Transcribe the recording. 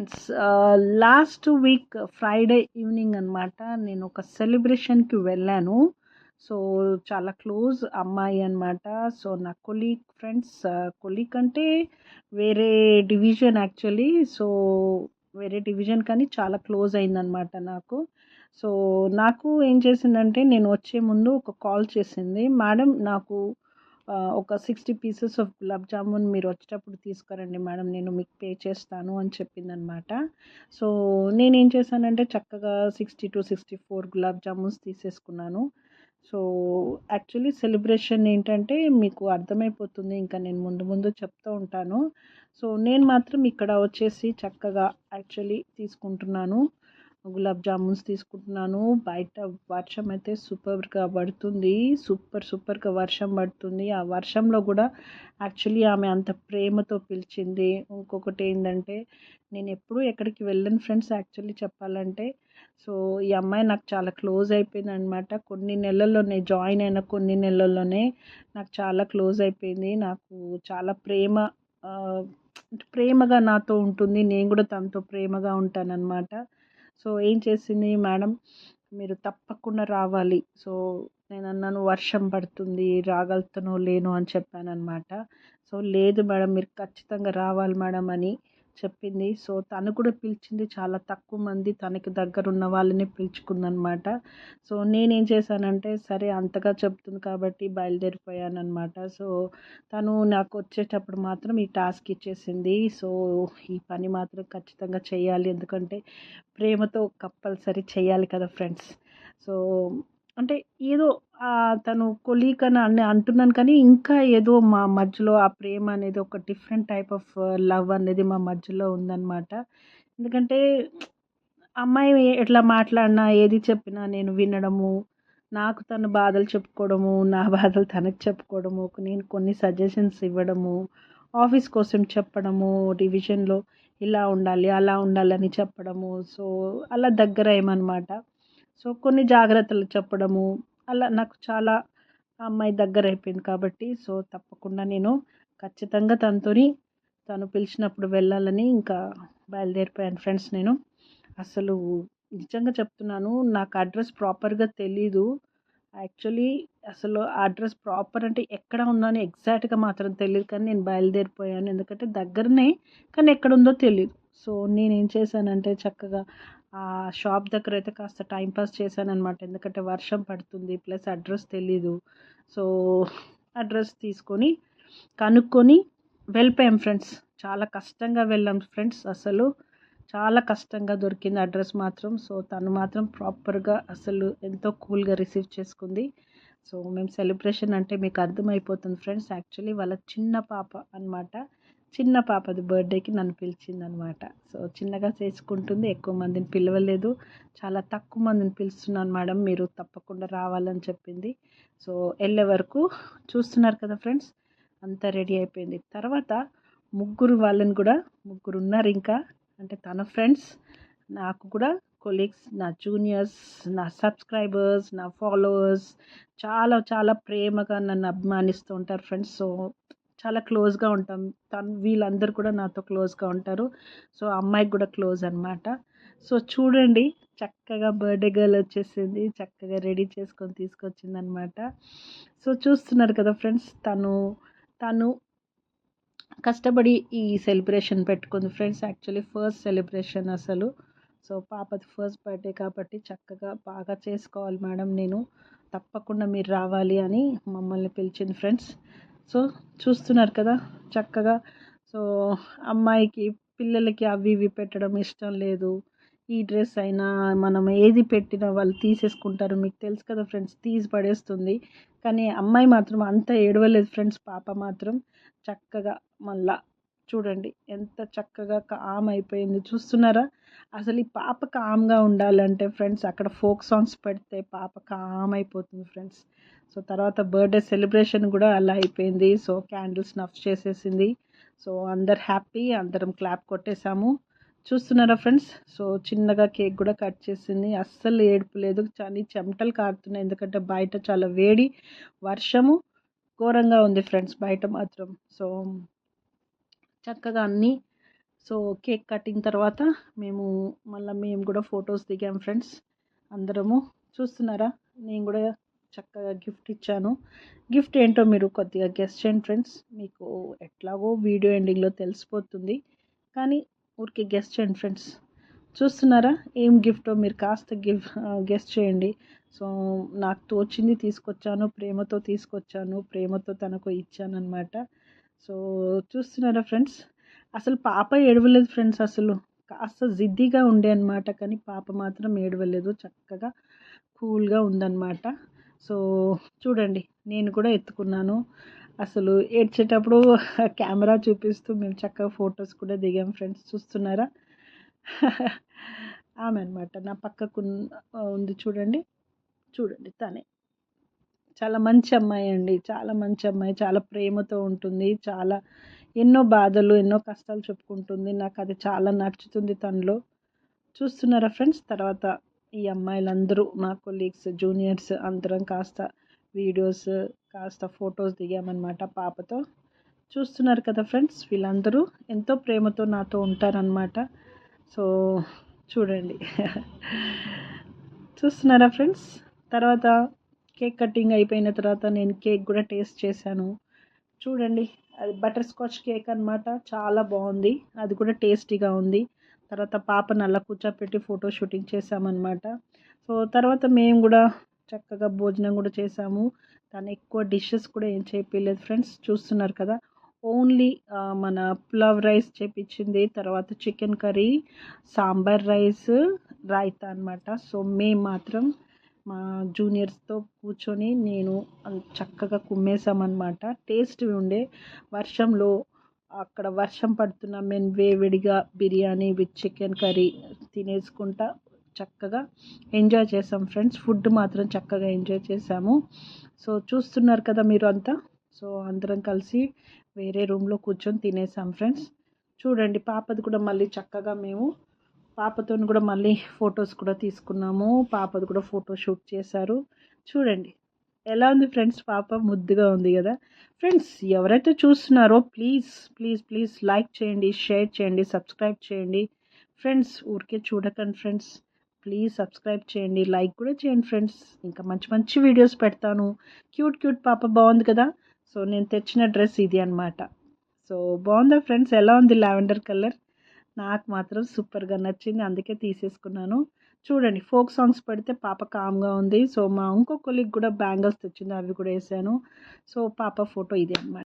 Friends last week Friday evening అనమాట నేను ఒక సెలబ్రేషన్కి వెళ్ళాను. సో చాలా క్లోజ్ అమ్మాయి అనమాట. సో నా కొలీగ్ ఫ్రెండ్స్, కొలీగ్ అంటే వేరే డివిజన్ యాక్చువల్లీ. సో వేరే డివిజన్ కానీ చాలా క్లోజ్ అయిందనమాట నాకు. సో నాకు ఏం చేసిందంటే నేను వచ్చే ముందు ఒక కాల్ చేసింది. మేడం నాకు ఒక 60 పీసెస్ ఆఫ్ గులాబ్ జామున్ మీరు వచ్చేటప్పుడు తీసుకురండి మేడం, నేను మీకు పే చేస్తాను అని చెప్పిందనమాట. సో నేనేం చేశానంటే చక్కగా 62-64 గులాబ్ జామున్స్ తీసేసుకున్నాను. సో యాక్చువల్లీ సెలబ్రేషన్ ఏంటంటే మీకు అర్థమైపోతుంది, ఇంకా నేను ముందు ముందు చెప్తూ ఉంటాను. సో నేను మాత్రం ఇక్కడ వచ్చేసి చక్కగా యాక్చువల్లీ తీసుకుంటున్నాను, గులాబ్ జామున్స్ తీసుకుంటున్నాను. బయట వర్షం అయితే సూపర్గా పడుతుంది, సూపర్గా వర్షం పడుతుంది. ఆ వర్షంలో కూడా యాక్చువల్లీ ఆమె అంత ప్రేమతో పిలిచింది. ఇంకొకటి ఏంటంటే నేను ఎప్పుడూ ఎక్కడికి వెళ్ళను ఫ్రెండ్స్ యాక్చువల్లీ చెప్పాలంటే. సో ఈ అమ్మాయి నాకు చాలా క్లోజ్ అయిపోయింది అనమాట. కొన్ని నెలల్లోనే జాయిన్ అయిన కొన్ని నెలల్లోనే నాకు చాలా క్లోజ్ అయిపోయింది. నాకు చాలా ఆ, ప్రేమగా నాతో ఉంటుంది, నేను కూడా తనతో ప్రేమగా ఉంటానన్నమాట. సో ఏం చేసింది మేడం, మీరు తప్పకుండా రావాలి. సో నేను అన్నాను వర్షం పడుతుంది రాగలుగుతానో లేనో అని చెప్పానన్నమాట. సో లేదు మేడం మీరు ఖచ్చితంగా రావాలి మేడం అని చెప్పింది. సో తను కూడా పిలిచింది, చాలా తక్కువ మంది తనకి దగ్గర ఉన్న వాళ్ళని పిలుచుకుందనమాట. సో నేనేం చేశానంటే సరే అంతగా చెప్తుంది కాబట్టి బయలుదేరిపోయాను అనమాట. సో తను నాకు వచ్చేటప్పుడు మాత్రం ఈ టాస్క్ ఇచ్చేసింది. సో ఈ పని మాత్రం ఖచ్చితంగా చేయాలి, ఎందుకంటే ప్రేమతో కంపల్సరీ చేయాలి కదా ఫ్రెండ్స్. సో అంటే ఏదో తను కొలీగ్ అని అంటున్నాను కానీ ఇంకా ఏదో మా మధ్యలో ఆ ప్రేమ అనేది ఒక డిఫరెంట్ టైప్ ఆఫ్ లవ్ అనేది మా మధ్యలో ఉందన్నమాట. ఎందుకంటే అమ్మాయి ఎట్లా మాట్లాడినా ఏది చెప్పినా నేను వినడము, నాకు తన బాధలు చెప్పుకోవడము, నా బాధలు తనకు చెప్పుకోవడము, నేను కొన్ని సజెషన్స్ ఇవ్వడము, ఆఫీస్ కోసం చెప్పడము, డివిజన్లో ఇలా ఉండాలి అలా ఉండాలని చెప్పడము. సో అలా దగ్గర అయ్యామన్నమాట. సో కొన్ని జాగ్రత్తలు చెప్పడము, అలా నాకు చాలా ఆ అమ్మాయి దగ్గర అయిపోయింది కాబట్టి సో తప్పకుండా నేను ఖచ్చితంగా తను పిలిచినప్పుడు వెళ్ళాలని ఇంకా బయలుదేరిపోయాను ఫ్రెండ్స్. నేను అసలు నిజంగా చెప్తున్నాను, నాకు అడ్రస్ ప్రాపర్గా తెలీదు యాక్చువల్లీ. అసలు అడ్రస్ ప్రాపర్ అంటే ఎక్కడ ఉందో అని ఎగ్జాక్ట్గా మాత్రం తెలియదు, కానీ నేను బయలుదేరిపోయాను ఎందుకంటే దగ్గరనే, కానీ ఎక్కడ ఉందో తెలియదు. సో నేనేం చేశానంటే చక్కగా ఆ షాప్ దగ్గర అయితే కాస్త టైంపాస్ చేశానన్నమాట, ఎందుకంటే వర్షం పడుతుంది ప్లస్ అడ్రస్ తెలీదు. సో అడ్రస్ తీసుకొని కనుక్కొని వెళ్ళిపోయాం ఫ్రెండ్స్. చాలా కష్టంగా వెళ్ళాం ఫ్రెండ్స్, అసలు చాలా కష్టంగా దొరికింది అడ్రస్ మాత్రం. సో తను మాత్రం ప్రాపర్గా అసలు ఎంతో కూల్గా రిసీవ్ చేసుకుంది. సో మేము సెలబ్రేషన్ అంటే మీకు అర్థమైపోతుంది ఫ్రెండ్స్, యాక్చువల్లీ వాళ్ళ చిన్న పాప అనమాట. చిన్న పాపది బర్త్డేకి నన్ను పిలిచిందనమాట. సో చిన్నగా చేసుకుంటుంది, ఎక్కువ మందిని పిలవలేదు, చాలా తక్కువ మందిని పిలుస్తున్నాను మేడం మీరు తప్పకుండా రావాలని చెప్పింది. సో వెళ్ళే వరకు చూస్తున్నారు కదా ఫ్రెండ్స్, అంతా రెడీ అయిపోయింది. తర్వాత ముగ్గురు ఉన్నారు ఇంకా, అంటే తన ఫ్రెండ్స్, నాకు కూడా కొలీగ్స్, నా జూనియర్స్, నా సబ్స్క్రైబర్స్, నా ఫాలోవర్స్ చాలా చాలా ప్రేమగా నన్ను అభిమానిస్తూ ఉంటారు ఫ్రెండ్స్. సో చాలా క్లోజ్గా ఉంటాం, వీళ్ళందరూ కూడా నాతో క్లోజ్గా ఉంటారు. సో అమ్మాయికి కూడా క్లోజ్ అనమాట. సో చూడండి చక్కగా బర్త్డే గర్ల్ వచ్చేసింది, చక్కగా రెడీ చేసుకొని తీసుకొచ్చింది అనమాట. సో చూస్తున్నారు కదా ఫ్రెండ్స్, తను కష్టపడి ఈ సెలబ్రేషన్ పెట్టుకుంది ఫ్రెండ్స్. యాక్చువల్లీ ఫస్ట్ సెలబ్రేషన్ అసలు. సో పాపది ఫస్ట్ బర్త్డే కాబట్టి చక్కగా బాగా చేసుకోవాలి మేడం, నేను తప్పకుండా మీరు రావాలి అని మమ్మల్ని పిలిచింది ఫ్రెండ్స్. సో చూస్తున్నారు కదా చక్కగా. సో అమ్మాయికి పిల్లలకి అవి ఇవి పెట్టడం ఇష్టం లేదు. ఈ డ్రెస్ అయినా మనం ఏది పెట్టినా వాళ్ళు తీసేసుకుంటారు, మీకు తెలుసు కదా ఫ్రెండ్స్, తీసి పడేస్తుంది. కానీ అమ్మాయి మాత్రం అంత ఏడవలేదు ఫ్రెండ్స్, పాప మాత్రం చక్కగా మళ్ళా చూడండి ఎంత చక్కగా కామ్ అయిపోయింది, చూస్తున్నారా. అసలు ఈ పాప కామ్గా ఉండాలంటే ఫ్రెండ్స్ అక్కడ ఫోక్ సాంగ్స్ పెడితే పాప కామ్ అయిపోతుంది ఫ్రెండ్స్. సో తర్వాత బర్త్డే సెలబ్రేషన్ కూడా అలా అయిపోయింది. సో క్యాండిల్స్ నఫ్ చేసేసింది. సో అందరు హ్యాపీ, అందరం క్లాప్ కొట్టేశాము. చూస్తున్నారా ఫ్రెండ్స్. సో చిన్నగా కేక్ కూడా కట్ చేసింది, అస్సలు ఏడుపు లేదు, కానీ చెమటలు కారుతున్నాయి ఎందుకంటే బయట చాలా వేడి, వర్షము ఘోరంగా ఉంది ఫ్రెండ్స్ బయట మాత్రం. సో చక్కగా అన్నీ సో కేక్ కటింగ్ తర్వాత మేము కూడా ఫొటోస్ దిగాం ఫ్రెండ్స్ అందరము. చూస్తున్నారా, నేను కూడా చక్కగా గిఫ్ట్ ఇచ్చాను. గిఫ్ట్ ఏంటో మీరు కొద్దిగా గెస్ చేయండి ఫ్రెండ్స్. మీకు ఎట్లాగో వీడియో ఎండింగ్లో తెలిసిపోతుంది, కానీ ఊరికే గెస్ చేయండి ఫ్రెండ్స్. చూస్తున్నారా, ఏం గిఫ్టో మీరు కాస్త గెస్ చేయండి. సో నాకు తోచింది తీసుకొచ్చాను, ప్రేమతో తీసుకొచ్చాను, ప్రేమతో తనకు ఇచ్చాను అనమాట. సో చూస్తున్నారా ఫ్రెండ్స్, అసలు పాప ఏడవలేదు ఫ్రెండ్స్. అసలు కాస్త జిద్దిగా ఉండే అనమాట, కానీ పాప మాత్రం ఏడవలేదు, చక్కగా కూల్గా ఉందన్నమాట. సో చూడండి, నేను కూడా ఎత్తుకున్నాను. అసలు ఏడ్చేటప్పుడు కెమెరా చూపిస్తూ మేము చక్కగా ఫొటోస్ కూడా దిగాం ఫ్రెండ్స్. చూస్తున్నారా, ఆమె అనమాట నా పక్కకు ఉంది చూడండి. చూడండి, తనే చాలా మంచి అమ్మాయి అండి, చాలా మంచి అమ్మాయి, చాలా ప్రేమతో ఉంటుంది, చాలా ఎన్నో బాధలు ఎన్నో కష్టాలు చెప్పుకుంటుంది. నాకు అది చాలా నచ్చుతుంది తనలో. చూస్తున్నారా ఫ్రెండ్స్, తర్వాత ఈ అమ్మాయిలందరూ నా కొలీగ్స్ జూనియర్స్ అందరం కాస్త వీడియోస్ కాస్త ఫొటోస్ దిగామన్నమాట పాపతో. చూస్తున్నారు కదా ఫ్రెండ్స్, వీళ్ళందరూ ఎంతో ప్రేమతో నాతో ఉంటారనమాట. సో చూడండి, చూస్తున్నారా ఫ్రెండ్స్. తర్వాత కేక్ కటింగ్ అయిపోయిన తర్వాత నేను కేక్ కూడా టేస్ట్ చేశాను. చూడండి, అది బటర్ స్కాచ్ కేక్ అనమాట, చాలా బాగుంది, అది కూడా టేస్టీగా ఉంది. తర్వాత పాపను అలా కూర్చోపెట్టి ఫోటో షూటింగ్ చేసామన్నమాట. సో తర్వాత మేము కూడా చక్కగా భోజనం కూడా చేసాము. తను ఎక్కువ డిషెస్ కూడా ఏం చేయలేదు ఫ్రెండ్స్. చూస్తున్నారు కదా, ఓన్లీ మన పులావ్ రైస్ చేపించింది, తర్వాత chicken curry, sambar rice, raita అనమాట. సో మేము మాత్రం మా జూనియర్స్తో కూర్చొని నేను చక్కగా కుమ్మేసామన్నమాట. టేస్ట్ ఉండే, వర్షంలో అక్కడ వర్షం పడుతున్న మేము వేడిగా బిర్యానీ విత్ చికెన్ కర్రీ తినేసుకుంటా చక్కగా ఎంజాయ్ చేసాం ఫ్రెండ్స్. ఫుడ్ మాత్రం చక్కగా ఎంజాయ్ చేసాము. సో చూస్తున్నారు కదా మీరు అంతా. సో అందరం కలిసి వేరే రూమ్లో కూర్చొని తినేసాం ఫ్రెండ్స్. చూడండి, పాపది కూడా మళ్ళీ చక్కగా మేము పాపతో కూడా మళ్ళీ ఫొటోస్ కూడా తీసుకున్నాము. పాపది కూడా ఫోటో షూట్ చేశారు. చూడండి ఎలా ఉంది ఫ్రెండ్స్, పాప ముద్దుగా ఉంది కదా ఫ్రెండ్స్. ఎవరైతే చూస్తున్నారో ప్లీజ్ ప్లీజ్ ప్లీజ్ లైక్ చేయండి, షేర్ చేయండి, సబ్స్క్రైబ్ చేయండి ఫ్రెండ్స్. ఊరికే చూడకండి ఫ్రెండ్స్, ప్లీజ్ సబ్స్క్రైబ్ చేయండి, లైక్ కూడా చేయండి ఫ్రెండ్స్. ఇంకా మంచి మంచి వీడియోస్ పెడతాను. క్యూట్ క్యూట్ పాప బాగుంది కదా. సో నేను తెచ్చిన డ్రెస్ ఇది అనమాట. సో బాగుందా ఫ్రెండ్స్, ఎలా ఉంది లావెండర్ కలర్? నాకు మాత్రం సూపర్గా నచ్చింది, అందుకే తీసేసుకున్నాను. చూడండి, ఫోక్ సాంగ్స్ పెడితే పాప కామ్గా ఉంది. సో మా ఇంకో కొలీగ్ కూడా బ్యాంగిల్స్ తెచ్చింది, అవి కూడా వేసాను. సో పాప ఫోటో ఇదే అనమాట.